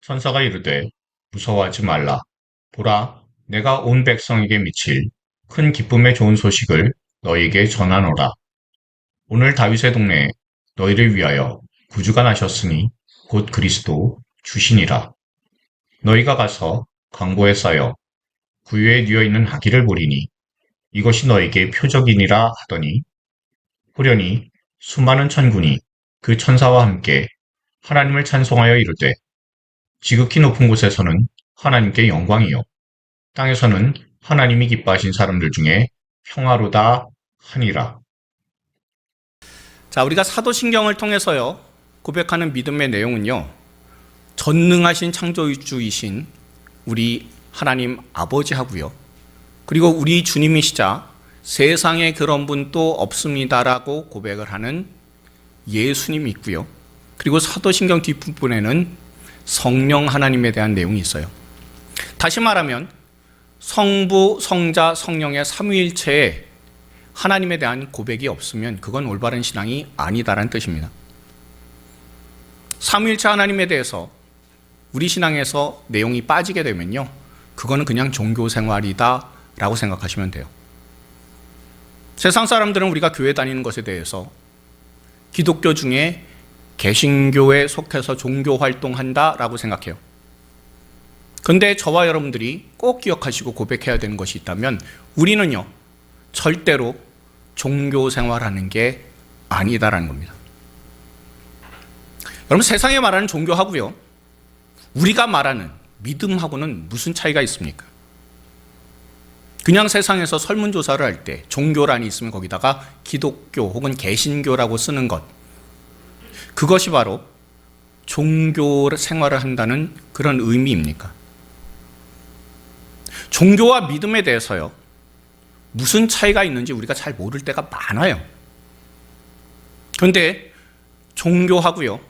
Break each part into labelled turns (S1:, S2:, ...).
S1: 천사가 이르되 무서워하지 말라. 보라, 내가 온 백성에게 미칠 큰 기쁨의 좋은 소식을 너희에게 전하노라. 오늘 다윗의 동네에 너희를 위하여 구주가 나셨으니 곧 그리스도 주시니라. 너희가 가서 강보에 쌓여 구유에 뉘어 있는 하기를 보리니 이것이 너희에게 표적이니라 하더니 호련히 수많은 천군이 그 천사와 함께 하나님을 찬송하여 이르되 지극히 높은 곳에서는 하나님께 영광이요 땅에서는 하나님이 기뻐하신 사람들 중에 평화로다 하니라.
S2: 자, 우리가 사도신경을 통해서요, 고백하는 믿음의 내용은요, 전능하신 창조주이신 우리 하나님 아버지하고요, 그리고 우리 주님이시자 세상에 그런 분 또 없습니다라고 고백을 하는 예수님이 있고요, 그리고 사도신경 뒷부분에는 성령 하나님에 대한 내용이 있어요. 다시 말하면 성부, 성자, 성령의 삼위일체에 하나님에 대한 고백이 없으면 그건 올바른 신앙이 아니다라는 뜻입니다. 삼위일체 하나님에 대해서 우리 신앙에서 내용이 빠지게 되면요, 그거는 그냥 종교 생활이다 라고 생각하시면 돼요. 세상 사람들은 우리가 교회 다니는 것에 대해서 기독교 중에 개신교에 속해서 종교 활동한다 라고 생각해요. 근데 저와 여러분들이 꼭 기억하시고 고백해야 되는 것이 있다면 우리는요, 절대로 종교 생활하는 게 아니다라는 겁니다. 여러분, 세상에 말하는 종교하고요, 우리가 말하는 믿음하고는 무슨 차이가 있습니까? 그냥 세상에서 설문조사를 할 때 종교란이 있으면 거기다가 기독교 혹은 개신교라고 쓰는 것, 그것이 바로 종교 생활을 한다는 그런 의미입니까? 종교와 믿음에 대해서요, 무슨 차이가 있는지 우리가 잘 모를 때가 많아요. 그런데 종교하고요,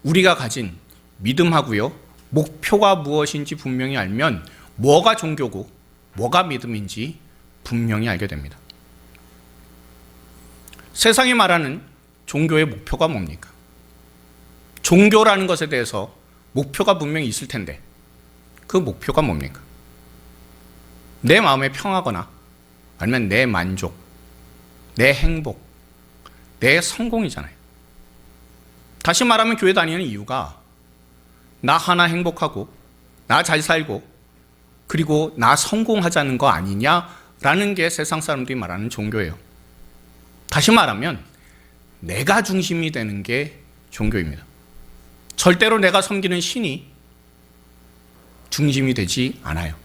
S2: 우리가 가진 믿음하고요, 목표가 무엇인지 분명히 알면 뭐가 종교고 뭐가 믿음인지 분명히 알게 됩니다. 세상이 말하는 종교의 목표가 뭡니까? 종교라는 것에 대해서 목표가 분명히 있을 텐데 그 목표가 뭡니까? 내 마음의 평화거나 아니면 내 만족, 내 행복, 내 성공이잖아요. 다시 말하면 교회 다니는 이유가 나 하나 행복하고 나 잘 살고 그리고 나 성공하자는 거 아니냐라는 게 세상 사람들이 말하는 종교예요. 다시 말하면 내가 중심이 되는 게 종교입니다. 절대로 내가 섬기는 신이 중심이 되지 않아요.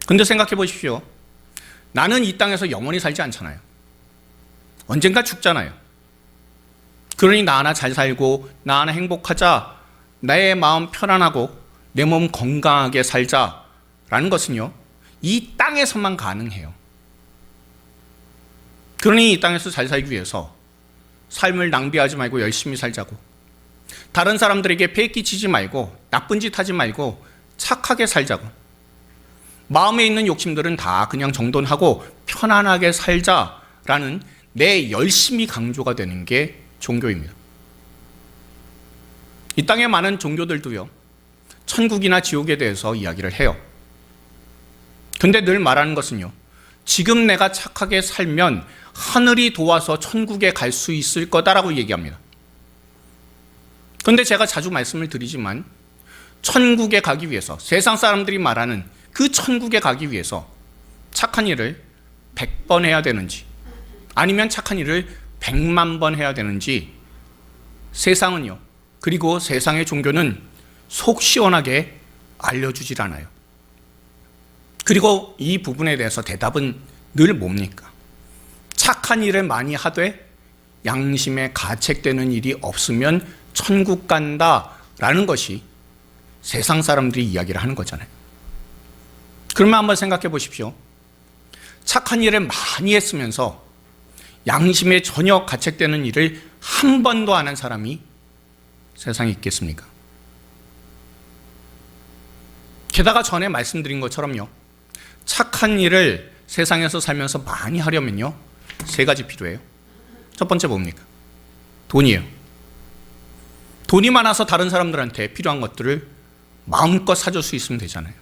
S2: 근데 생각해 보십시오. 나는 이 땅에서 영원히 살지 않잖아요. 언젠가 죽잖아요. 그러니 나 하나 잘 살고 나 하나 행복하자, 내 마음 편안하고 내 몸 건강하게 살자라는 것은요, 이 땅에서만 가능해요. 그러니 이 땅에서 잘 살기 위해서 삶을 낭비하지 말고 열심히 살자고, 다른 사람들에게 폐 끼치지 말고 나쁜 짓 하지 말고 착하게 살자고, 마음에 있는 욕심들은 다 그냥 정돈하고 편안하게 살자라는 내 열심이 강조가 되는 게 종교입니다. 이 땅에 많은 종교들도요, 천국이나 지옥에 대해서 이야기를 해요. 근데 늘 말하는 것은요, 지금 내가 착하게 살면 하늘이 도와서 천국에 갈 수 있을 거다라고 얘기합니다. 그런데 제가 자주 말씀을 드리지만 천국에 가기 위해서, 세상 사람들이 말하는 그 천국에 가기 위해서 착한 일을 100번 해야 되는지 아니면 착한 일을 100만 번 해야 되는지 세상은요, 그리고 세상의 종교는 속 시원하게 알려주질 않아요. 그리고 이 부분에 대해서 대답은 늘 뭡니까? 착한 일을 많이 하되 양심에 가책되는 일이 없으면 천국 간다라는 것이 세상 사람들이 이야기를 하는 거잖아요. 그러면 한번 생각해 보십시오. 착한 일을 많이 했으면서 양심에 전혀 가책되는 일을 한 번도 안 한 사람이 세상에 있겠습니까? 게다가 전에 말씀드린 것처럼요, 착한 일을 세상에서 살면서 많이 하려면요, 세 가지 필요해요. 첫 번째 뭡니까? 돈이에요. 돈이 많아서 다른 사람들한테 필요한 것들을 마음껏 사줄 수 있으면 되잖아요.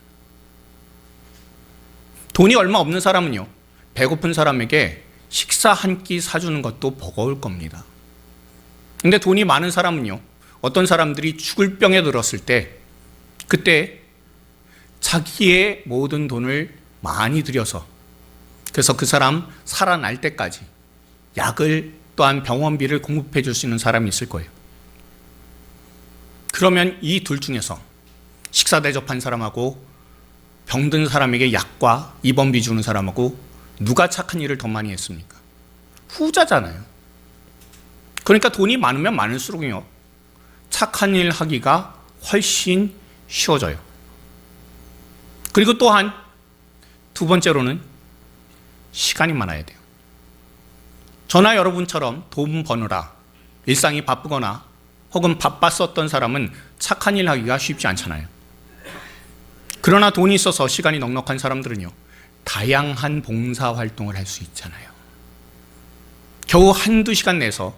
S2: 돈이 얼마 없는 사람은요, 배고픈 사람에게 식사 한 끼 사주는 것도 버거울 겁니다. 근데 돈이 많은 사람은요, 어떤 사람들이 죽을 병에 들었을 때 그때 자기의 모든 돈을 많이 들여서, 그래서 그 사람 살아날 때까지 약을 또한 병원비를 공급해 줄 수 있는 사람이 있을 거예요. 그러면 이 둘 중에서 식사 대접한 사람하고 병든 사람에게 약과 입원비 주는 사람하고 누가 착한 일을 더 많이 했습니까? 후자잖아요. 그러니까 돈이 많으면 많을수록요, 착한 일 하기가 훨씬 쉬워져요. 그리고 또한 두 번째로는 시간이 많아야 돼요. 저나 여러분처럼 돈 버느라 일상이 바쁘거나 혹은 바빴었던 사람은 착한 일 하기가 쉽지 않잖아요. 그러나 돈이 있어서 시간이 넉넉한 사람들은요, 다양한 봉사활동을 할 수 있잖아요. 겨우 한두 시간 내서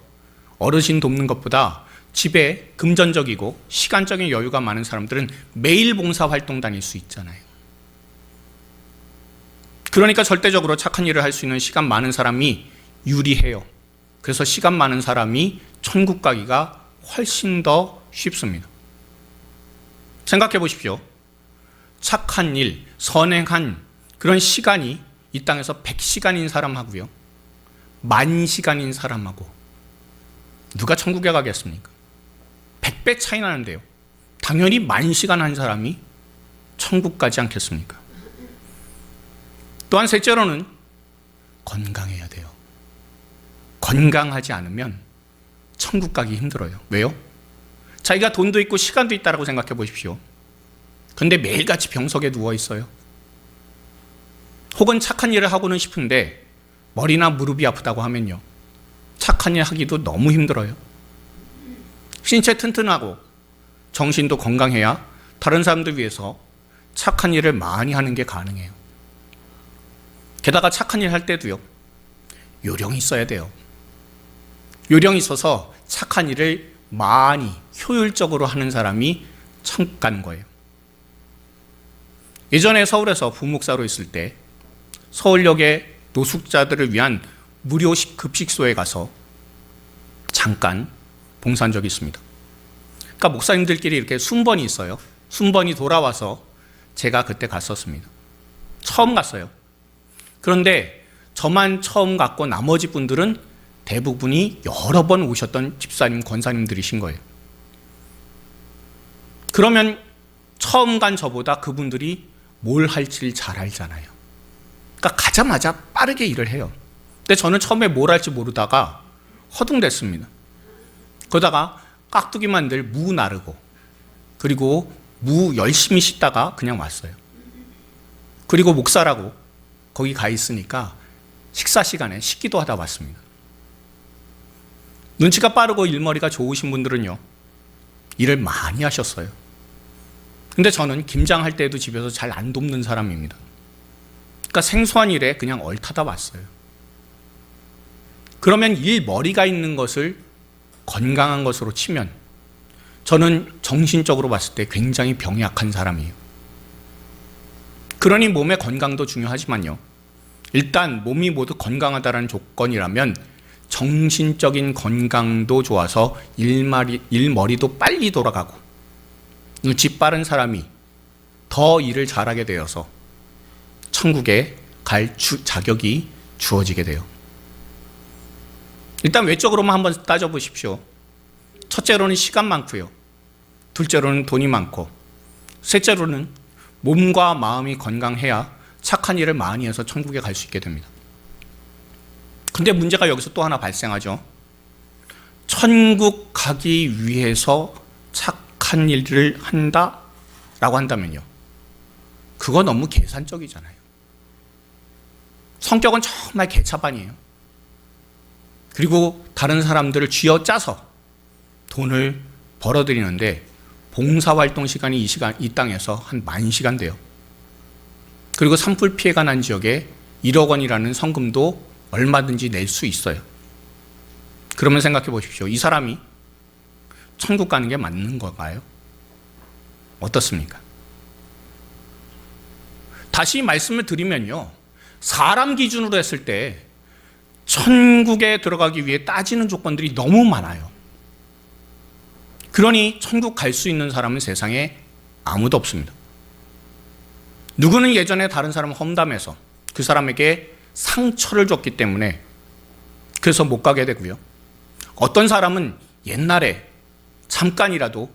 S2: 어르신 돕는 것보다 집에 금전적이고 시간적인 여유가 많은 사람들은 매일 봉사활동 다닐 수 있잖아요. 그러니까 절대적으로 착한 일을 할 수 있는 시간 많은 사람이 유리해요. 그래서 시간 많은 사람이 천국 가기가 훨씬 더 쉽습니다. 생각해 보십시오. 착한 일, 선행한 그런 시간이 이 땅에서 100시간인 사람하고요, 10,000시간인 사람하고 누가 천국에 가겠습니까? 100배 차이 나는데요, 당연히 10,000시간 한 사람이 천국 가지 않겠습니까? 또한 셋째로는 건강해야 돼요. 건강하지 않으면 천국 가기 힘들어요. 왜요? 자기가 돈도 있고 시간도 있다고 생각해 보십시오. 근데 매일같이 병석에 누워 있어요. 혹은 착한 일을 하고는 싶은데 머리나 무릎이 아프다고 하면요, 착한 일 하기도 너무 힘들어요. 신체 튼튼하고 정신도 건강해야 다른 사람들 위해서 착한 일을 많이 하는 게 가능해요. 게다가 착한 일 할 때도요, 요령이 있어야 돼요. 요령이 있어서 착한 일을 많이 효율적으로 하는 사람이 천국 가는 거예요. 예전에 서울에서 부목사로 있을 때 서울역의 노숙자들을 위한 무료 급식소에 가서 잠깐 봉사한 적이 있습니다. 그러니까 목사님들끼리 이렇게 순번이 있어요. 순번이 돌아와서 제가 그때 갔었습니다. 처음 갔어요. 그런데 저만 처음 갔고 나머지 분들은 대부분이 여러 번 오셨던 집사님, 권사님들이신 거예요. 그러면 처음 간 저보다 그분들이 뭘 할지 잘 알잖아요. 그러니까 가자마자 빠르게 일을 해요. 근데 저는 처음에 뭘 할지 모르다가 허둥댔습니다. 그러다가 깍두기만 늘 무 나르고, 그리고 무 열심히 씻다가 그냥 왔어요. 그리고 목사라고 거기 가 있으니까 식사 시간에 씻기도 하다 왔습니다. 눈치가 빠르고 일머리가 좋으신 분들은요, 일을 많이 하셨어요. 근데 저는 김장할 때도 집에서 잘 안 돕는 사람입니다. 그러니까 생소한 일에 그냥 얼타다 왔어요. 그러면 일머리가 있는 것을 건강한 것으로 치면 저는 정신적으로 봤을 때 굉장히 병약한 사람이에요. 그러니 몸의 건강도 중요하지만요, 일단 몸이 모두 건강하다는 조건이라면 정신적인 건강도 좋아서 일머리도 빨리 돌아가고 눈치 빠른 사람이 더 일을 잘하게 되어서 천국에 갈 자격이 주어지게 돼요. 일단 외적으로만 한번 따져보십시오. 첫째로는 시간 많고요, 둘째로는 돈이 많고, 셋째로는 몸과 마음이 건강해야 착한 일을 많이 해서 천국에 갈 수 있게 됩니다. 근데 문제가 여기서 또 하나 발생하죠. 천국 가기 위해서 착한 일을 한다라고 한다면요, 그거 너무 계산적이잖아요. 성격은 정말 개차반이에요. 그리고 다른 사람들을 쥐어짜서 돈을 벌어들이는데 봉사활동 시간이 이 땅에서 한 10,000시간 돼요. 그리고 산불 피해가 난 지역에 1억 원이라는 성금도 얼마든지 낼 수 있어요. 그러면 생각해 보십시오. 이 사람이 천국 가는 게 맞는 건가요? 어떻습니까? 다시 말씀을 드리면요. 사람 기준으로 했을 때 천국에 들어가기 위해 따지는 조건들이 너무 많아요. 그러니 천국 갈 수 있는 사람은 세상에 아무도 없습니다. 누구는 예전에 다른 사람을 험담해서 그 사람에게 상처를 줬기 때문에 그래서 못 가게 되고요. 어떤 사람은 옛날에 잠깐이라도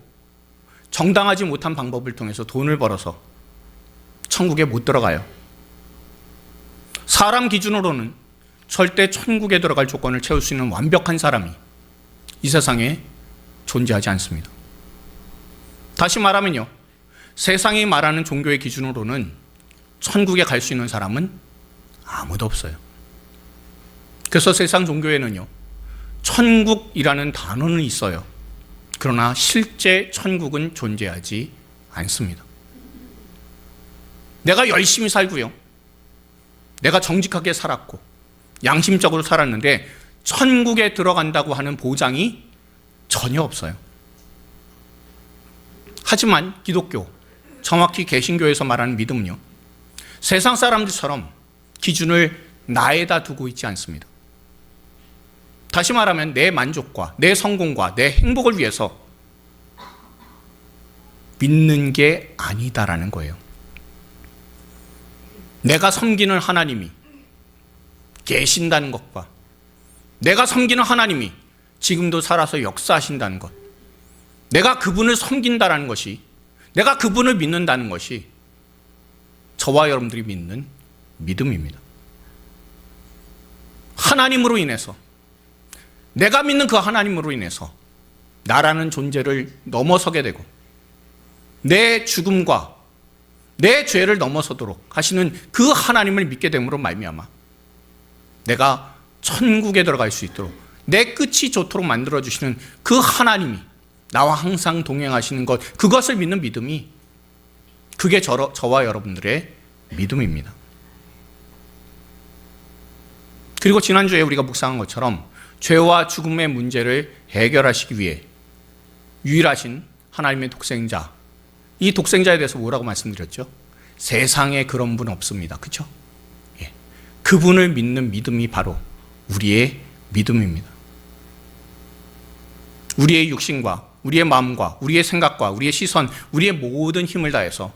S2: 정당하지 못한 방법을 통해서 돈을 벌어서 천국에 못 들어가요. 사람 기준으로는 절대 천국에 들어갈 조건을 채울 수 있는 완벽한 사람이 이 세상에 존재하지 않습니다. 다시 말하면요. 세상이 말하는 종교의 기준으로는 천국에 갈 수 있는 사람은 아무도 없어요. 그래서 세상 종교에는요. 천국이라는 단어는 있어요. 그러나 실제 천국은 존재하지 않습니다. 내가 열심히 살고요. 내가 정직하게 살았고 양심적으로 살았는데 천국에 들어간다고 하는 보장이 전혀 없어요. 하지만 기독교, 정확히 개신교에서 말하는 믿음은요. 세상 사람들처럼 기준을 나에다 두고 있지 않습니다. 다시 말하면 내 만족과 내 성공과 내 행복을 위해서 믿는 게 아니다라는 거예요. 내가 섬기는 하나님이 계신다는 것과 내가 섬기는 하나님이 지금도 살아서 역사하신다는 것, 내가 그분을 섬긴다는 것이, 내가 그분을 믿는다는 것이 저와 여러분들이 믿는 믿음입니다. 하나님으로 인해서, 내가 믿는 그 하나님으로 인해서 나라는 존재를 넘어서게 되고 내 죽음과 내 죄를 넘어서도록 하시는 그 하나님을 믿게 됨으로 말미암아 내가 천국에 들어갈 수 있도록 내 끝이 좋도록 만들어주시는 그 하나님이 나와 항상 동행하시는 것, 그것을 믿는 믿음이 그게 저와 여러분들의 믿음입니다. 그리고 지난주에 우리가 묵상한 것처럼 죄와 죽음의 문제를 해결하시기 위해 유일하신 하나님의 독생자, 이 독생자에 대해서 뭐라고 말씀드렸죠? 세상에 그런 분 없습니다. 그렇죠? 예. 그분을 믿는 믿음이 바로 우리의 믿음입니다. 우리의 육신과 우리의 마음과 우리의 생각과 우리의 시선, 우리의 모든 힘을 다해서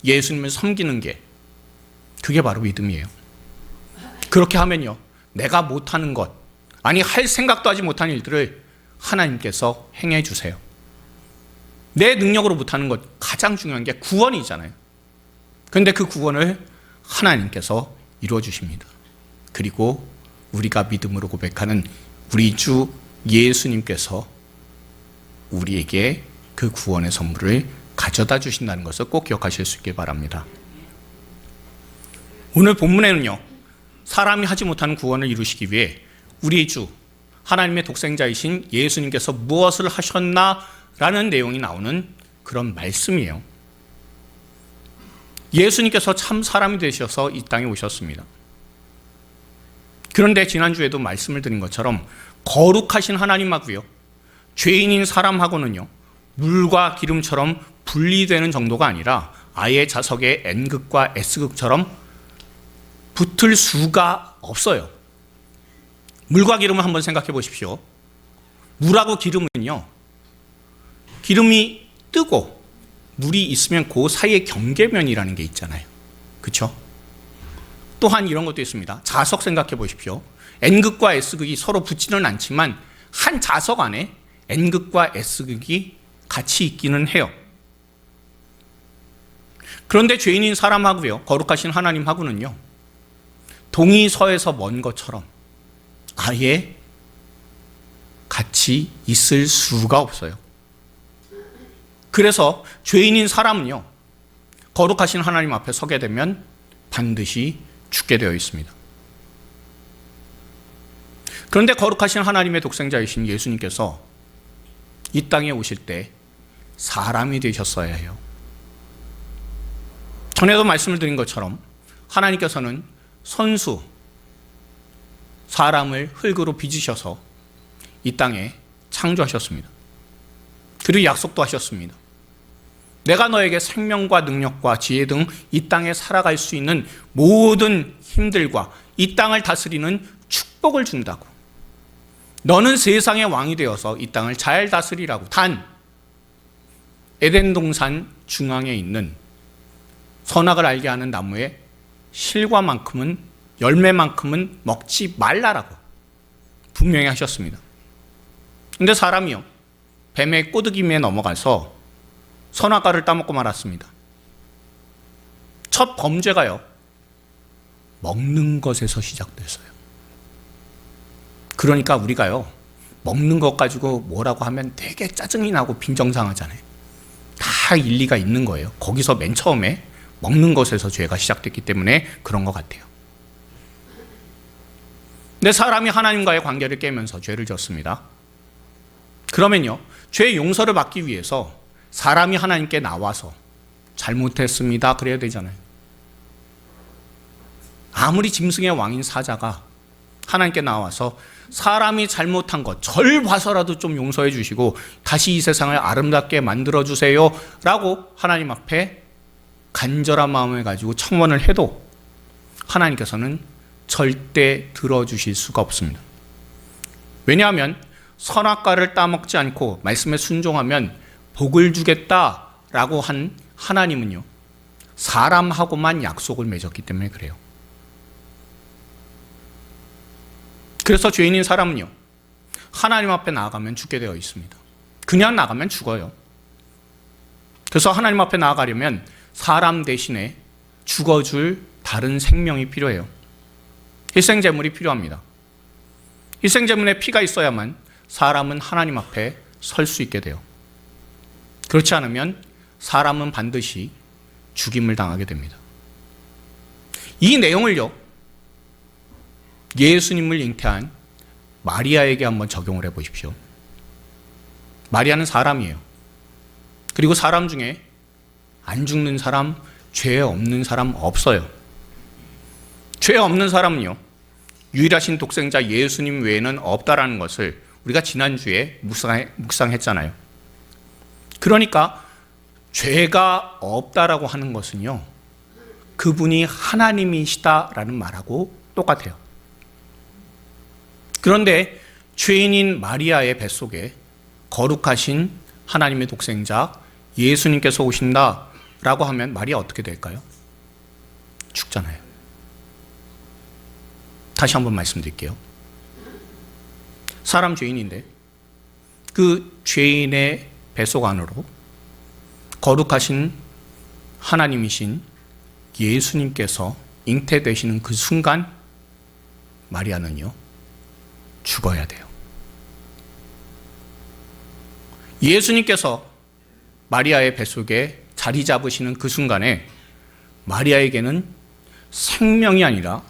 S2: 예수님을 섬기는 게 그게 바로 믿음이에요. 그렇게 하면요. 내가 못하는 것, 아니 할 생각도 하지 못한 일들을 하나님께서 행해 주세요. 내 능력으로 못하는 것, 가장 중요한 게 구원이잖아요. 그런데 그 구원을 하나님께서 이루어 주십니다. 그리고 우리가 믿음으로 고백하는 우리 주 예수님께서 우리에게 그 구원의 선물을 가져다 주신다는 것을 꼭 기억하실 수 있길 바랍니다. 오늘 본문에는요. 사람이 하지 못하는 구원을 이루시기 위해 우리 주 하나님의 독생자이신 예수님께서 무엇을 하셨나라는 내용이 나오는 그런 말씀이에요. 예수님께서 참 사람이 되셔서 이 땅에 오셨습니다. 그런데 지난주에도 말씀을 드린 것처럼 거룩하신 하나님하고요. 죄인인 사람하고는요. 물과 기름처럼 분리되는 정도가 아니라 아예 자석의 N극과 S극처럼 붙을 수가 없어요. 물과 기름을 한번 생각해 보십시오. 물하고 기름은요. 기름이 뜨고 물이 있으면 그 사이에 경계면이라는 게 있잖아요. 그렇죠? 또한 이런 것도 있습니다. 자석 생각해 보십시오. N극과 S극이 서로 붙지는 않지만 한 자석 안에 N극과 S극이 같이 있기는 해요. 그런데 죄인인 사람하고요. 거룩하신 하나님하고는요. 동이 서에서 먼 것처럼 아예 같이 있을 수가 없어요. 그래서 죄인인 사람은요. 거룩하신 하나님 앞에 서게 되면 반드시 죽게 되어 있습니다. 그런데 거룩하신 하나님의 독생자이신 예수님께서 이 땅에 오실 때 사람이 되셨어야 해요. 전에도 말씀을 드린 것처럼 하나님께서는 선수, 사람을 흙으로 빚으셔서 이 땅에 창조하셨습니다. 그리고 약속도 하셨습니다. 내가 너에게 생명과 능력과 지혜 등 이 땅에 살아갈 수 있는 모든 힘들과 이 땅을 다스리는 축복을 준다고. 너는 세상의 왕이 되어서 이 땅을 잘 다스리라고. 단 에덴 동산 중앙에 있는 선악을 알게 하는 나무의 실과만큼은, 열매만큼은 먹지 말라라고 분명히 하셨습니다. 근데 사람이요, 뱀의 꼬드김에 넘어가서 선악과를 따먹고 말았습니다. 첫 범죄가요, 먹는 것에서 시작됐어요. 그러니까 우리가요, 먹는 것 가지고 뭐라고 하면 되게 짜증이 나고 빈정상하잖아요. 다 일리가 있는 거예요. 거기서 맨 처음에 먹는 것에서 죄가 시작됐기 때문에 그런 것 같아요. 근데 사람이 하나님과의 관계를 깨면서 죄를 졌습니다. 그러면요, 죄 용서를 받기 위해서 사람이 하나님께 나와서 잘못했습니다 그래야 되잖아요. 아무리 짐승의 왕인 사자가 하나님께 나와서 사람이 잘못한 것 절 봐서라도 좀 용서해 주시고 다시 이 세상을 아름답게 만들어 주세요 라고 하나님 앞에 간절한 마음을 가지고 청원을 해도 하나님께서는 절대 들어주실 수가 없습니다. 왜냐하면 선악과를 따먹지 않고 말씀에 순종하면 복을 주겠다라고 한 하나님은요, 사람하고만 약속을 맺었기 때문에 그래요. 그래서 죄인인 사람은요, 하나님 앞에 나아가면 죽게 되어 있습니다. 그냥 나가면 죽어요. 그래서 하나님 앞에 나아가려면 사람 대신에 죽어줄 다른 생명이 필요해요. 희생제물이 필요합니다. 희생제물에 피가 있어야만 사람은 하나님 앞에 설 수 있게 돼요. 그렇지 않으면 사람은 반드시 죽임을 당하게 됩니다. 이 내용을요, 예수님을 잉태한 마리아에게 한번 적용을 해보십시오. 마리아는 사람이에요. 그리고 사람 중에 안 죽는 사람, 죄 없는 사람 없어요. 죄 없는 사람은요, 유일하신 독생자 예수님 외에는 없다라는 것을 우리가 지난주에 묵상했잖아요. 그러니까 죄가 없다라고 하는 것은요, 그분이 하나님이시다라는 말하고 똑같아요. 그런데 죄인인 마리아의 뱃속에 거룩하신 하나님의 독생자 예수님께서 오신다라고 하면 마리아 어떻게 될까요? 죽잖아요. 다시 한번 말씀드릴게요. 사람 죄인인데 그 죄인의 뱃속 안으로 거룩하신 하나님이신 예수님께서 잉태되시는 그 순간 마리아는요, 죽어야 돼요. 예수님께서 마리아의 뱃속에 자리 잡으시는 그 순간에 마리아에게는 생명이 아니라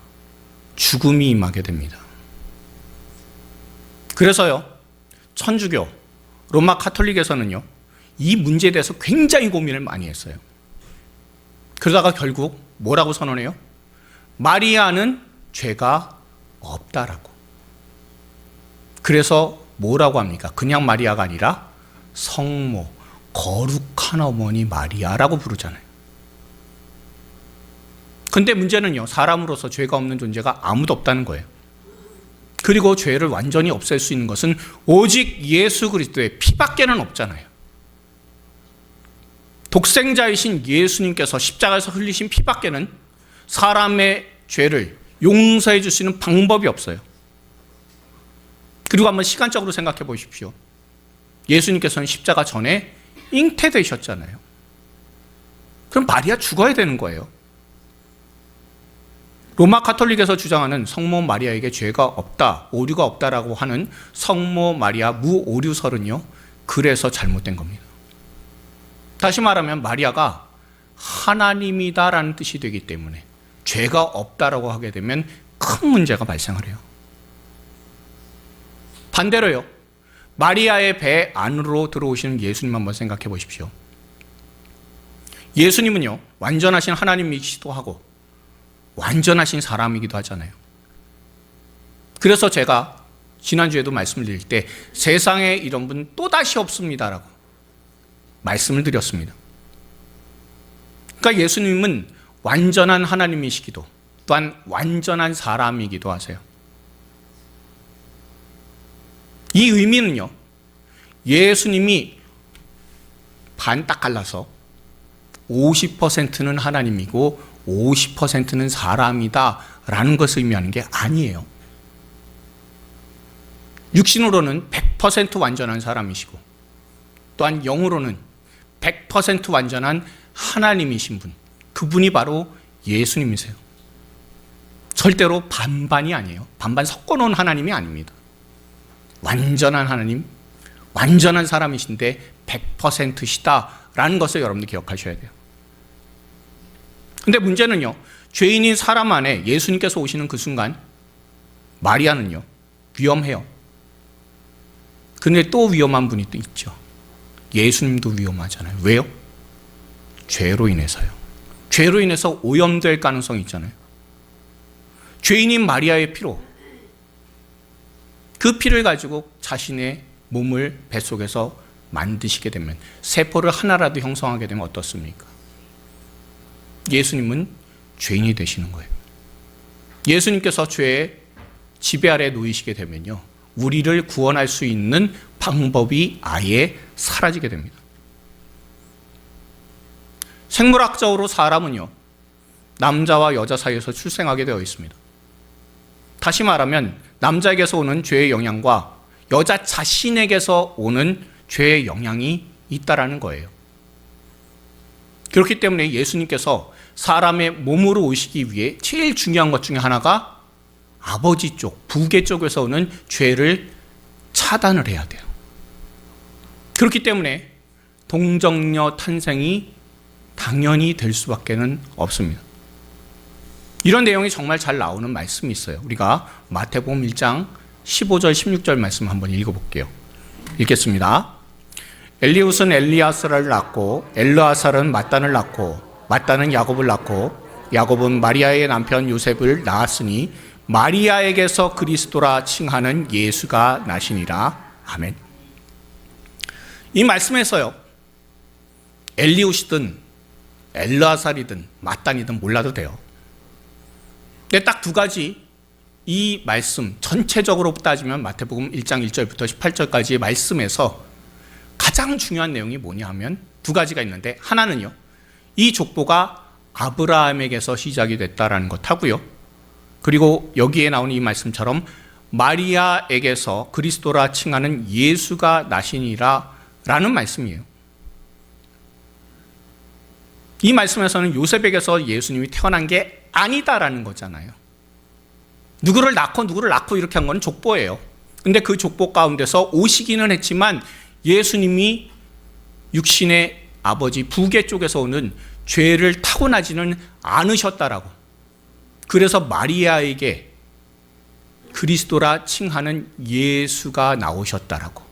S2: 죽음이 임하게 됩니다. 그래서요, 천주교, 로마 카톨릭에서는요, 이 문제에 대해서 굉장히 고민을 많이 했어요. 그러다가 결국 뭐라고 선언해요? 마리아는 죄가 없다라고. 그래서 뭐라고 합니까? 그냥 마리아가 아니라 성모, 거룩한 어머니 마리아라고 부르잖아요. 근데 문제는요, 사람으로서 죄가 없는 존재가 아무도 없다는 거예요. 그리고 죄를 완전히 없앨 수 있는 것은 오직 예수 그리스도의 피밖에는 없잖아요. 독생자이신 예수님께서 십자가에서 흘리신 피밖에는 사람의 죄를 용서해 줄 수 있는 방법이 없어요. 그리고 한번 시간적으로 생각해 보십시오. 예수님께서는 십자가 전에 잉태되셨잖아요. 그럼 마리아 죽어야 되는 거예요. 로마 카톨릭에서 주장하는 성모 마리아에게 죄가 없다, 오류가 없다라고 하는 성모 마리아 무오류설은요, 그래서 잘못된 겁니다. 다시 말하면 마리아가 하나님이다라는 뜻이 되기 때문에 죄가 없다라고 하게 되면 큰 문제가 발생을 해요. 반대로요, 마리아의 배 안으로 들어오시는 예수님 한번 생각해 보십시오. 예수님은요, 완전하신 하나님이시기도 하고 완전하신 사람이기도 하잖아요. 그래서 제가 지난주에도 말씀을 드릴 때 세상에 이런 분 또다시 없습니다라고 말씀을 드렸습니다. 그러니까 예수님은 완전한 하나님이시기도 또한 완전한 사람이기도 하세요. 이 의미는요, 예수님이 반 딱 갈라서 50%는 하나님이고 50%는 사람이다 라는 것을 의미하는 게 아니에요. 육신으로는 100% 완전한 사람이시고 또한 영으로는 100% 완전한 하나님이신 분, 그분이 바로 예수님이세요. 절대로 반반이 아니에요. 반반 섞어놓은 하나님이 아닙니다. 완전한 하나님, 완전한 사람이신데 100%시다라는 것을 여러분들 기억하셔야 돼요. 근데 문제는요, 죄인인 사람 안에 예수님께서 오시는 그 순간 마리아는요, 위험해요. 근데 또 위험한 분이 또 있죠. 예수님도 위험하잖아요. 왜요? 죄로 인해서요. 죄로 인해서 오염될 가능성이 있잖아요. 죄인인 마리아의 피로, 그 피를 가지고 자신의 몸을 뱃속에서 만드시게 되면, 세포를 하나라도 형성하게 되면 어떻습니까? 예수님은 죄인이 되시는 거예요. 예수님께서 죄의 지배 아래 놓이시게 되면요, 우리를 구원할 수 있는 방법이 아예 사라지게 됩니다. 생물학적으로 사람은요, 남자와 여자 사이에서 출생하게 되어 있습니다. 다시 말하면 남자에게서 오는 죄의 영향과 여자 자신에게서 오는 죄의 영향이 있다라는 거예요. 그렇기 때문에 예수님께서 사람의 몸으로 오시기 위해 제일 중요한 것 중에 하나가 아버지 쪽, 부계 쪽에서 오는 죄를 차단을 해야 돼요. 그렇기 때문에 동정녀 탄생이 당연히 될 수밖에는 없습니다. 이런 내용이 정말 잘 나오는 말씀이 있어요. 우리가 마태복음 1장 15절 16절 말씀 한번 읽어볼게요. 읽겠습니다. 엘리웃은 엘리아스를 낳고 엘르아살은 mat단을 낳고 mat단은 야곱을 낳고 야곱은 마리아의 남편 요셉을 낳았으니 마리아에게서 그리스도라 칭하는 예수가 나시니라. 아멘. 이 말씀에서요, 엘리웃이든 엘르아살이든 mat단이든 몰라도 돼요. 근데 딱 두 가지, 이 말씀 전체적으로 따지면 마태복음 1장 1절부터 18절까지의 말씀에서 가장 중요한 내용이 뭐냐 하면 두 가지가 있는데, 하나는요, 이 족보가 아브라함에게서 시작이 됐다라는 것 하고요, 그리고 여기에 나오는 이 말씀처럼 마리아에게서 그리스도라 칭하는 예수가 나시니라 라는 말씀이에요. 이 말씀에서는 요셉에게서 예수님이 태어난 게 아니다라는 거잖아요. 누구를 낳고 이렇게 한 건 족보예요. 근데 그 족보 가운데서 오시기는 했지만 예수님이 육신의 아버지 부계 쪽에서 오는 죄를 타고나지는 않으셨다라고. 그래서 마리아에게 그리스도라 칭하는 예수가 나오셨다라고.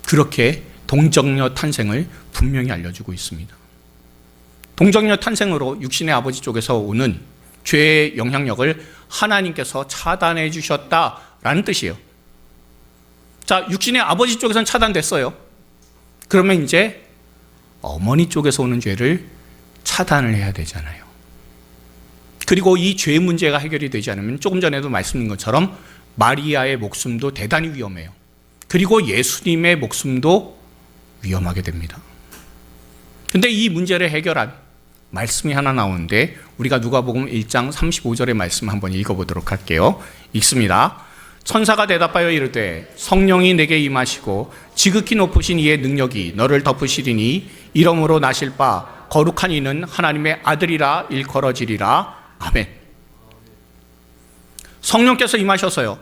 S2: 그렇게 동정녀 탄생을 분명히 알려주고 있습니다. 동정녀 탄생으로 육신의 아버지 쪽에서 오는 죄의 영향력을 하나님께서 차단해 주셨다라는 뜻이에요. 자, 육신의 아버지 쪽에서는 차단됐어요. 그러면 이제 어머니 쪽에서 오는 죄를 차단을 해야 되잖아요. 그리고 이 죄 문제가 해결이 되지 않으면 조금 전에도 말씀드린 것처럼 마리아의 목숨도 대단히 위험해요. 그리고 예수님의 목숨도 위험하게 됩니다. 근데 이 문제를 해결한 말씀이 하나 나오는데, 우리가 누가복음 1장 35절의 말씀 한번 읽어보도록 할게요. 읽습니다. 천사가 대답하여 이르되 성령이 내게 임하시고 지극히 높으신 이의 능력이 너를 덮으시리니 이러므로 나실 바 거룩한 이는 하나님의 아들이라 일컬어지리라. 아멘. 성령께서 임하셔서요,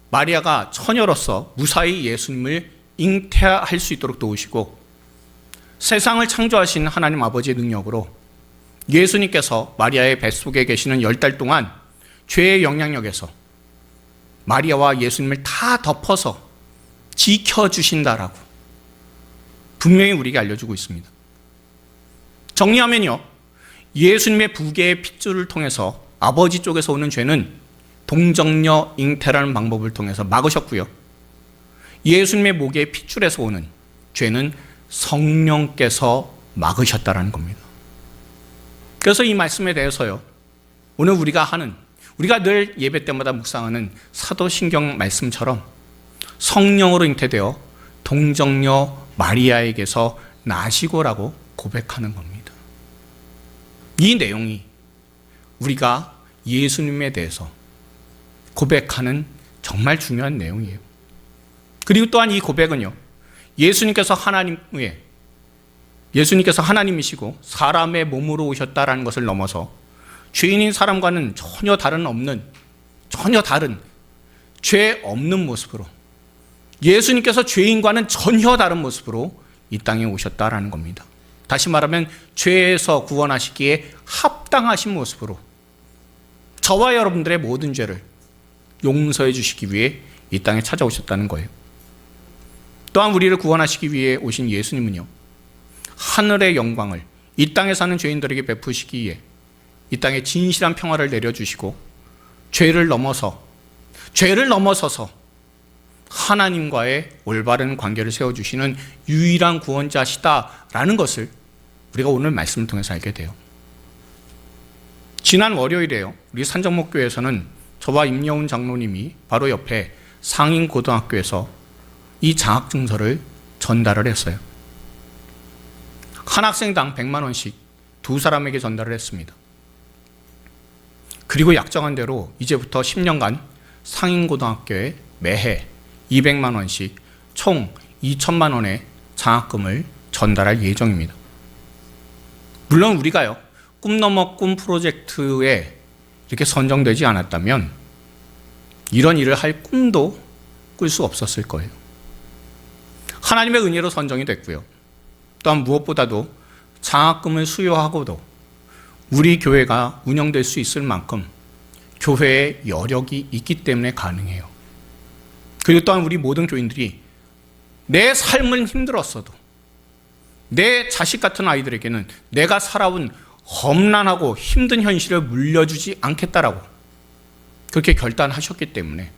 S2: 마리아가 처녀로서 무사히 예수님을 잉태할 수 있도록 도우시고, 세상을 창조하신 하나님 아버지의 능력으로 예수님께서 마리아의 뱃속에 계시는 10달 동안 죄의 영향력에서 마리아와 예수님을 다 덮어서 지켜주신다라고 분명히 우리에게 알려주고 있습니다. 정리하면요, 예수님의 부계의 핏줄을 통해서 아버지 쪽에서 오는 죄는 동정녀 잉태라는 방법을 통해서 막으셨고요, 예수님의 목의 핏줄에서 오는 죄는 성령께서 막으셨다라는 겁니다. 그래서 이 말씀에 대해서요, 오늘 우리가 늘 예배 때마다 묵상하는 사도신경 말씀처럼 성령으로 잉태되어 동정녀 마리아에게서 나시고라고 고백하는 겁니다. 이 내용이 우리가 예수님에 대해서 고백하는 정말 중요한 내용이에요. 그리고 또한 이 고백은요, 예수님께서 하나님이시고 사람의 몸으로 오셨다라는 것을 넘어서 죄인인 사람과는 전혀 다른 죄 없는 모습으로, 예수님께서 죄인과는 전혀 다른 모습으로 이 땅에 오셨다라는 겁니다. 다시 말하면 죄에서 구원하시기에 합당하신 모습으로 저와 여러분들의 모든 죄를 용서해 주시기 위해 이 땅에 찾아오셨다는 거예요. 또한 우리를 구원하시기 위해 오신 예수님은요, 하늘의 영광을 이 땅에 사는 죄인들에게 베푸시기에 이 땅에 진실한 평화를 내려주시고 죄를 넘어서서 하나님과의 올바른 관계를 세워주시는 유일한 구원자시다라는 것을 우리가 오늘 말씀을 통해서 알게 돼요. 지난 월요일에요, 우리 산정목교에서는 저와 임여운 장로님이 바로 옆에 상인고등학교에서 이 장학증서를 전달을 했어요. 한 학생당 100만 원씩 두 사람에게 전달을 했습니다. 그리고 약정한 대로 이제부터 10년간 상인고등학교에 매해 200만 원씩 총 2천만 원의 장학금을 전달할 예정입니다. 물론 우리가요, 꿈 넘어 꿈 프로젝트에 이렇게 선정되지 않았다면 이런 일을 할 꿈도 꿀 수 없었을 거예요. 하나님의 은혜로 선정이 됐고요. 또한 무엇보다도 장학금을 수여하고도 우리 교회가 운영될 수 있을 만큼 교회에 여력이 있기 때문에 가능해요. 그리고 또한 우리 모든 교인들이 내 삶은 힘들었어도 내 자식 같은 아이들에게는 내가 살아온 험난하고 힘든 현실을 물려주지 않겠다라고 그렇게 결단하셨기 때문에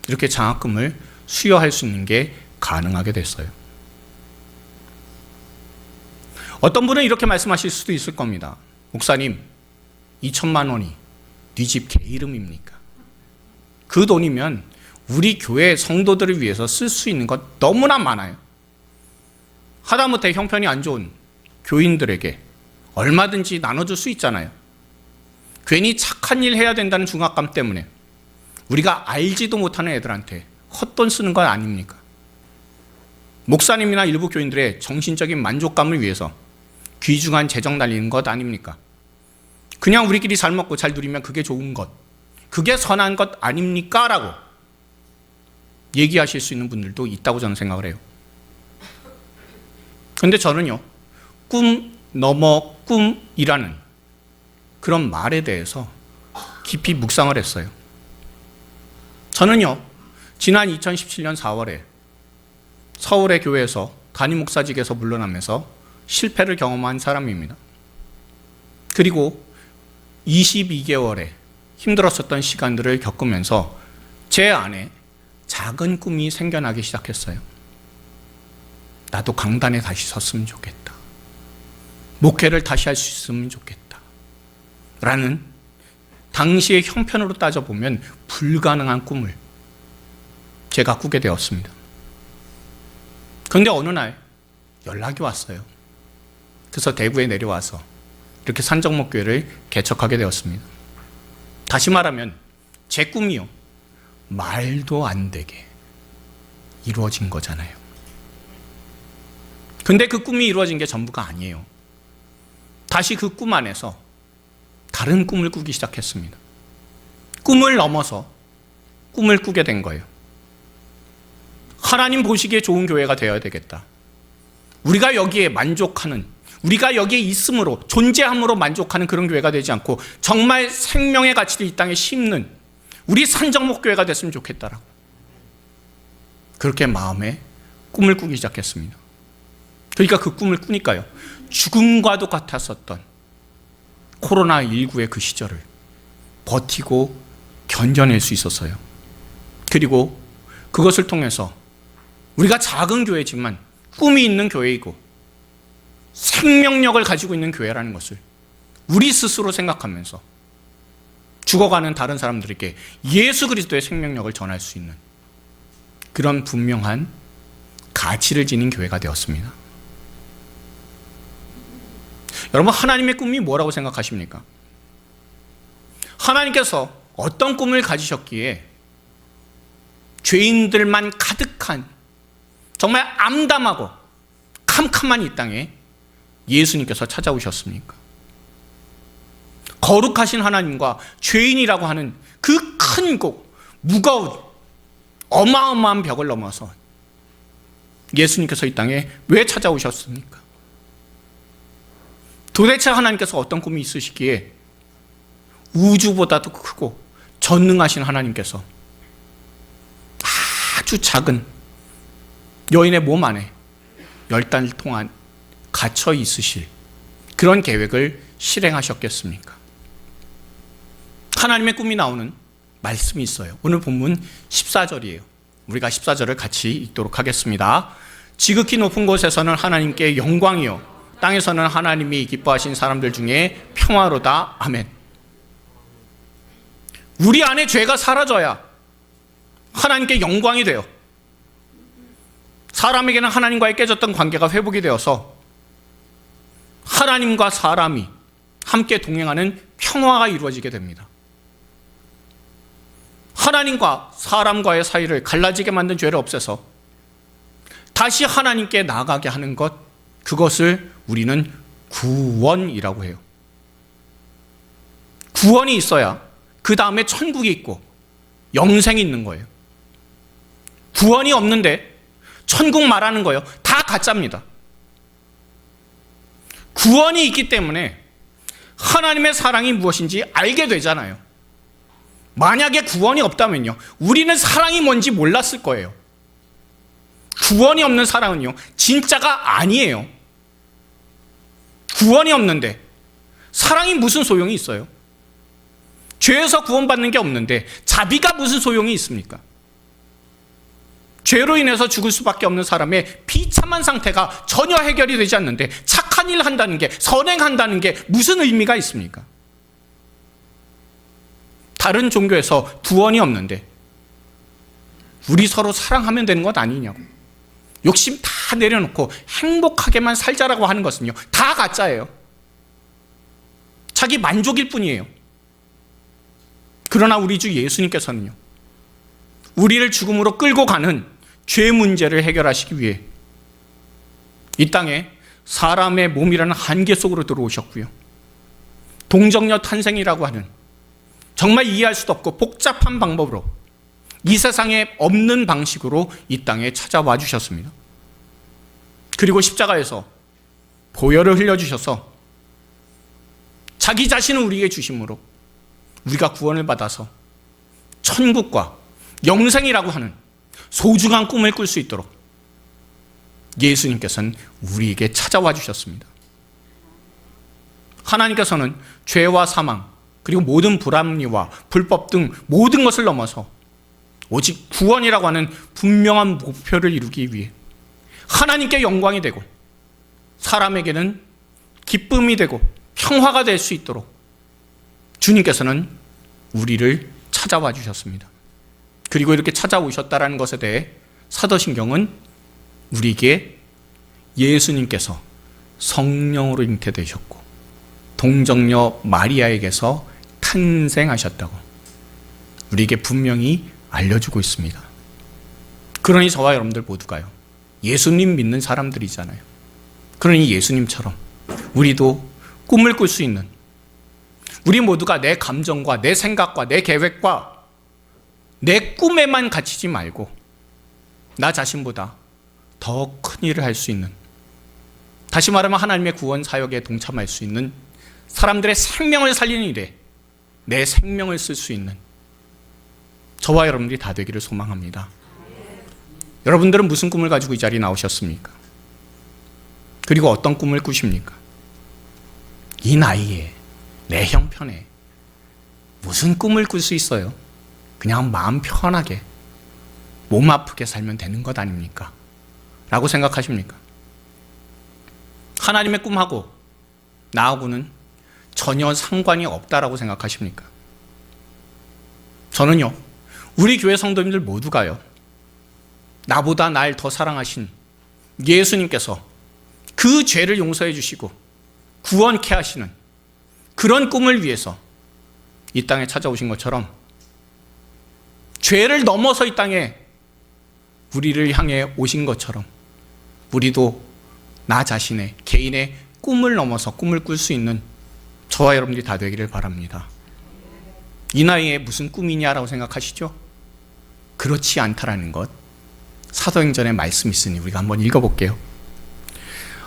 S2: 이렇게 장학금을 수여할 수 있는 게 가능하게 됐어요. 어떤 분은 이렇게 말씀하실 수도 있을 겁니다. 목사님, 2천만 원이 네 집 개 이름입니까? 그 돈이면 우리 교회 성도들을 위해서 쓸 수 있는 것 너무나 많아요. 하다못해 형편이 안 좋은 교인들에게 얼마든지 나눠줄 수 있잖아요. 괜히 착한 일 해야 된다는 중압감 때문에 우리가 알지도 못하는 애들한테 헛돈 쓰는 건 아닙니까? 목사님이나 일부 교인들의 정신적인 만족감을 위해서 귀중한 재정 날리는 것 아닙니까? 그냥 우리끼리 잘 먹고 잘 누리면 그게 좋은 것, 그게 선한 것 아닙니까? 라고 얘기하실 수 있는 분들도 있다고 저는 생각을 해요. 그런데 저는요, 꿈 넘어 꿈이라는 그런 말에 대해서 깊이 묵상을 했어요. 저는요, 지난 2017년 4월에 서울의 교회에서 담임 목사직에서 물러나면서 실패를 경험한 사람입니다. 그리고 22개월의 힘들었었던 시간들을 겪으면서 제 안에 작은 꿈이 생겨나기 시작했어요. 나도 강단에 다시 섰으면 좋겠다. 목회를 다시 할 수 있으면 좋겠다. 라는 당시의 형편으로 따져보면 불가능한 꿈을 제가 꾸게 되었습니다. 그런데 어느 날 연락이 왔어요. 그래서 대구에 내려와서 이렇게 산정목교회를 개척하게 되었습니다. 다시 말하면 제 꿈이요, 말도 안 되게 이루어진 거잖아요. 근데 그 꿈이 이루어진 게 전부가 아니에요. 다시 그 꿈 안에서 다른 꿈을 꾸기 시작했습니다. 꿈을 넘어서 꿈을 꾸게 된 거예요. 하나님 보시기에 좋은 교회가 되어야 되겠다. 우리가 여기에 만족하는, 우리가 여기에 있음으로, 존재함으로 만족하는 그런 교회가 되지 않고 정말 생명의 가치를 이 땅에 심는 우리 산정목교회가 됐으면 좋겠다라고 그렇게 마음에 꿈을 꾸기 시작했습니다. 그러니까 그 꿈을 꾸니까요, 죽음과도 같았었던 코로나19의 그 시절을 버티고 견뎌낼 수 있었어요. 그리고 그것을 통해서 우리가 작은 교회지만 꿈이 있는 교회이고 생명력을 가지고 있는 교회라는 것을 우리 스스로 생각하면서 죽어가는 다른 사람들에게 예수 그리스도의 생명력을 전할 수 있는 그런 분명한 가치를 지닌 교회가 되었습니다. 여러분, 하나님의 꿈이 뭐라고 생각하십니까? 하나님께서 어떤 꿈을 가지셨기에 죄인들만 가득한 정말 암담하고 캄캄한 이 땅에 예수님께서 찾아오셨습니까? 거룩하신 하나님과 죄인이라고 하는 그 큰 곳, 무거운 어마어마한 벽을 넘어서 예수님께서 이 땅에 왜 찾아오셨습니까? 도대체 하나님께서 어떤 꿈이 있으시기에 우주보다도 크고 전능하신 하나님께서 아주 작은 여인의 몸 안에 10달 동안 갇혀 있으실 그런 계획을 실행하셨겠습니까? 하나님의 꿈이 나오는 말씀이 있어요. 오늘 본문 14절이에요. 우리가 14절을 같이 읽도록 하겠습니다. 지극히 높은 곳에서는 하나님께 영광이요, 땅에서는 하나님이 기뻐하신 사람들 중에 평화로다. 아멘. 우리 안에 죄가 사라져야 하나님께 영광이 돼요. 사람에게는 하나님과의 깨졌던 관계가 회복이 되어서 하나님과 사람이 함께 동행하는 평화가 이루어지게 됩니다. 하나님과 사람과의 사이를 갈라지게 만든 죄를 없애서 다시 하나님께 나아가게 하는 것, 그것을 우리는 구원이라고 해요. 구원이 있어야 그 다음에 천국이 있고 영생이 있는 거예요. 구원이 없는데 천국 말하는 거예요. 다 가짜입니다. 구원이 있기 때문에 하나님의 사랑이 무엇인지 알게 되잖아요. 만약에 구원이 없다면요, 우리는 사랑이 뭔지 몰랐을 거예요. 구원이 없는 사랑은요, 진짜가 아니에요. 구원이 없는데 사랑이 무슨 소용이 있어요? 죄에서 구원받는 게 없는데 자비가 무슨 소용이 있습니까? 죄로 인해서 죽을 수밖에 없는 사람의 비참한 상태가 전혀 해결이 되지 않는데 착한 일 한다는 게, 선행한다는 게 무슨 의미가 있습니까? 다른 종교에서 구원이 없는데 우리 서로 사랑하면 되는 것 아니냐고, 욕심 다 내려놓고 행복하게만 살자라고 하는 것은요, 다 가짜예요. 자기 만족일 뿐이에요. 그러나 우리 주 예수님께서는요, 우리를 죽음으로 끌고 가는 죄 문제를 해결하시기 위해 이 땅에 사람의 몸이라는 한계 속으로 들어오셨고요, 동정녀 탄생이라고 하는 정말 이해할 수도 없고 복잡한 방법으로 이 세상에 없는 방식으로 이 땅에 찾아와 주셨습니다. 그리고 십자가에서 보혈을 흘려주셔서 자기 자신을 우리에게 주심으로 우리가 구원을 받아서 천국과 영생이라고 하는 소중한 꿈을 꿀 수 있도록 예수님께서는 우리에게 찾아와 주셨습니다. 하나님께서는 죄와 사망, 그리고 모든 불합리와 불법 등 모든 것을 넘어서 오직 구원이라고 하는 분명한 목표를 이루기 위해 하나님께 영광이 되고 사람에게는 기쁨이 되고 평화가 될 수 있도록 주님께서는 우리를 찾아와 주셨습니다. 그리고 이렇게 찾아오셨다는 것에 대해 사도신경은 우리에게 예수님께서 성령으로 잉태되셨고 동정녀 마리아에게서 탄생하셨다고 우리에게 분명히 알려주고 있습니다. 그러니 저와 여러분들 모두가요, 예수님 믿는 사람들이잖아요. 그러니 예수님처럼 우리도 꿈을 꿀 수 있는, 우리 모두가 내 감정과 내 생각과 내 계획과 내 꿈에만 갇히지 말고 나 자신보다 더 큰 일을 할 수 있는, 다시 말하면 하나님의 구원 사역에 동참할 수 있는, 사람들의 생명을 살리는 일에 내 생명을 쓸 수 있는 저와 여러분들이 다 되기를 소망합니다. 여러분들은 무슨 꿈을 가지고 이 자리에 나오셨습니까? 그리고 어떤 꿈을 꾸십니까? 이 나이에 내 형편에 무슨 꿈을 꿀 수 있어요? 그냥 마음 편하게 몸 아프게 살면 되는 것 아닙니까? 라고 생각하십니까? 하나님의 꿈하고 나하고는 전혀 상관이 없다라고 생각하십니까? 저는요, 우리 교회 성도님들 모두가요, 나보다 날 더 사랑하신 예수님께서 그 죄를 용서해 주시고 구원케 하시는 그런 꿈을 위해서 이 땅에 찾아오신 것처럼 죄를 넘어서 이 땅에 우리를 향해 오신 것처럼 우리도 나 자신의 개인의 꿈을 넘어서 꿈을 꿀 수 있는 저와 여러분들이 다 되기를 바랍니다. 이 나이에 무슨 꿈이냐라고 생각하시죠? 그렇지 않다라는 것, 사도행전에 말씀이 있으니 우리가 한번 읽어볼게요.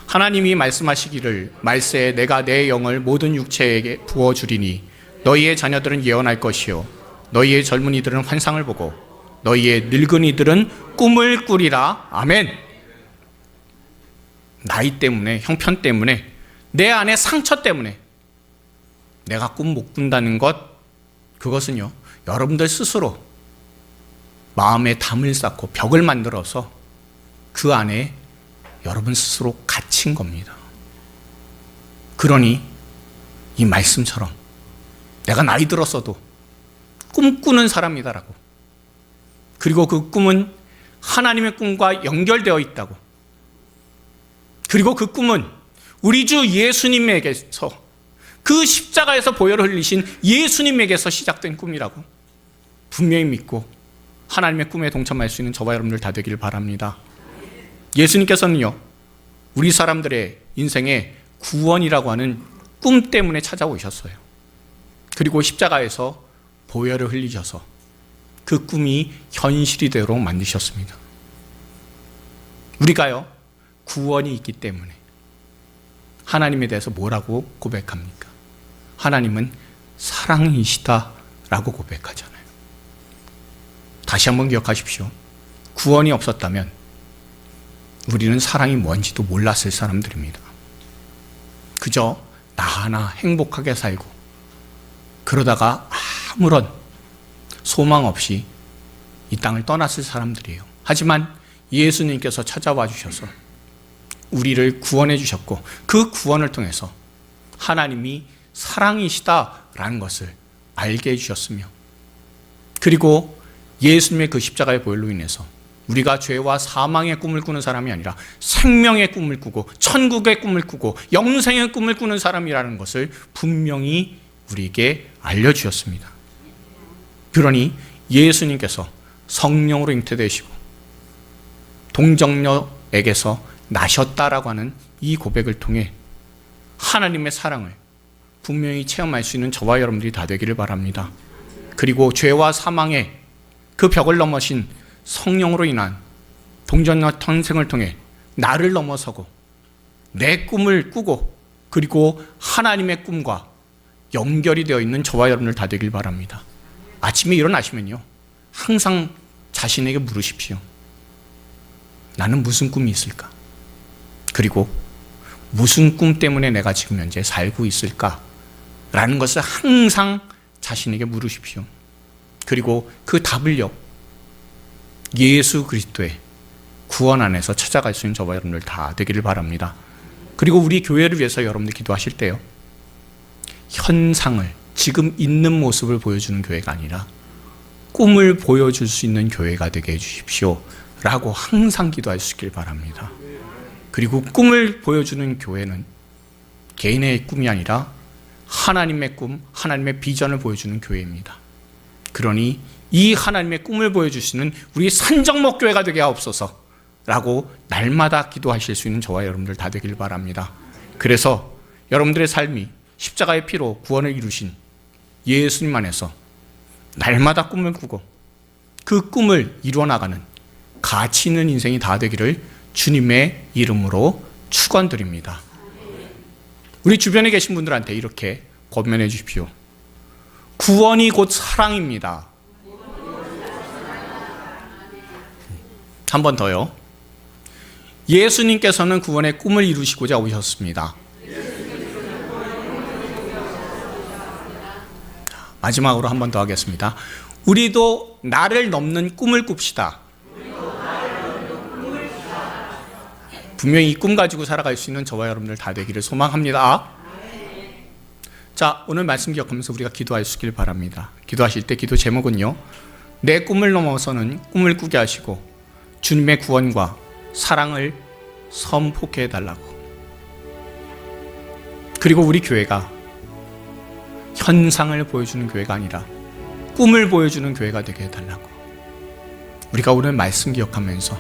S2: 하나님이 말씀하시기를 말세에 내가 내 영을 모든 육체에게 부어주리니 너희의 자녀들은 예언할 것이요 너희의 젊은이들은 환상을 보고 너희의 늙은이들은 꿈을 꾸리라. 아멘. 나이 때문에, 형편 때문에, 내 안의 상처 때문에 내가 꿈 못 꾼다는 것, 그것은요, 여러분들 스스로 마음에 담을 쌓고 벽을 만들어서 그 안에 여러분 스스로 갇힌 겁니다. 그러니 이 말씀처럼 내가 나이 들었어도 꿈꾸는 사람이다라고, 그리고 그 꿈은 하나님의 꿈과 연결되어 있다고, 그리고 그 꿈은 우리 주 예수님에게서, 그 십자가에서 보혈을 흘리신 예수님에게서 시작된 꿈이라고 분명히 믿고 하나님의 꿈에 동참할 수 있는 저와 여러분들 다 되기를 바랍니다. 예수님께서는요, 우리 사람들의 인생에 구원이라고 하는 꿈 때문에 찾아오셨어요. 그리고 십자가에서 보혈을 흘리셔서 그 꿈이 현실이 되도록 만드셨습니다. 우리가요, 구원이 있기 때문에 하나님에 대해서 뭐라고 고백합니까? 하나님은 사랑이시다라고 고백하잖아요. 다시 한번 기억하십시오. 구원이 없었다면 우리는 사랑이 뭔지도 몰랐을 사람들입니다. 그저 나 하나 행복하게 살고 그러다가 아무런 소망 없이 이 땅을 떠났을 사람들이에요. 하지만 예수님께서 찾아와 주셔서 우리를 구원해 주셨고, 그 구원을 통해서 하나님이 사랑이시다라는 것을 알게 해주셨으며, 그리고 예수님의 그 십자가의 보혈로 인해서 우리가 죄와 사망의 꿈을 꾸는 사람이 아니라 생명의 꿈을 꾸고 천국의 꿈을 꾸고 영생의 꿈을 꾸는 사람이라는 것을 분명히 우리에게 알려주셨습니다. 그러니 예수님께서 성령으로 잉태되시고 동정녀에게서 나셨다라고 하는 이 고백을 통해 하나님의 사랑을 분명히 체험할 수 있는 저와 여러분들이 다 되기를 바랍니다. 그리고 죄와 사망의 그 벽을 넘으신 성령으로 인한 동정녀 탄생을 통해 나를 넘어서고 내 꿈을 꾸고 그리고 하나님의 꿈과 연결이 되어 있는 저와 여러분들 다 되길 바랍니다. 아침에 일어나시면요, 항상 자신에게 물으십시오. 나는 무슨 꿈이 있을까? 그리고 무슨 꿈 때문에 내가 지금 현재 살고 있을까? 라는 것을 항상 자신에게 물으십시오. 그리고 그 답을요, 예수 그리스도의 구원 안에서 찾아갈 수 있는 저와 여러분들 다 되기를 바랍니다. 그리고 우리 교회를 위해서 여러분들 기도하실 때요, 현상을, 지금 있는 모습을 보여주는 교회가 아니라 꿈을 보여줄 수 있는 교회가 되게 해주십시오 라고 항상 기도할 수 있길 바랍니다. 그리고 꿈을 보여주는 교회는 개인의 꿈이 아니라 하나님의 꿈, 하나님의 비전을 보여주는 교회입니다. 그러니 이 하나님의 꿈을 보여주시는 우리 산정목교회가 되게 하옵소서 라고 날마다 기도하실 수 있는 저와 여러분들 다 되길 바랍니다. 그래서 여러분들의 삶이 십자가의 피로 구원을 이루신 예수님 안에서 날마다 꿈을 꾸고 그 꿈을 이루어나가는 가치 있는 인생이 다 되기를 주님의 이름으로 축원드립니다. 우리 주변에 계신 분들한테 이렇게 권면해 주십시오. 구원이 곧 사랑입니다. 한 번 더요. 예수님께서는 구원의 꿈을 이루시고자 오셨습니다. 마지막으로 한 번 더 하겠습니다. 우리도 나를 넘는 꿈을 꿉시다. 분명히 이 꿈 가지고 살아갈 수 있는 저와 여러분들 다 되기를 소망합니다. 자, 오늘 말씀 기억하면서 우리가 기도하시길 바랍니다. 기도하실 때 기도 제목은요, 내 꿈을 넘어서는 꿈을 꾸게 하시고 주님의 구원과 사랑을 선포해 달라고. 그리고 우리 교회가 현상을 보여주는 교회가 아니라 꿈을 보여주는 교회가 되게 해달라고. 우리가 오늘 말씀 기억하면서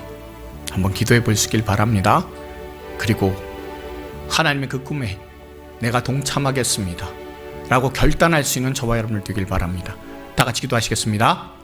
S2: 한번 기도해 보시길 바랍니다. 그리고 하나님의 그 꿈에 내가 동참하겠습니다 라고 결단할 수 있는 저와 여러분들 되길 바랍니다. 다 같이 기도하시겠습니다.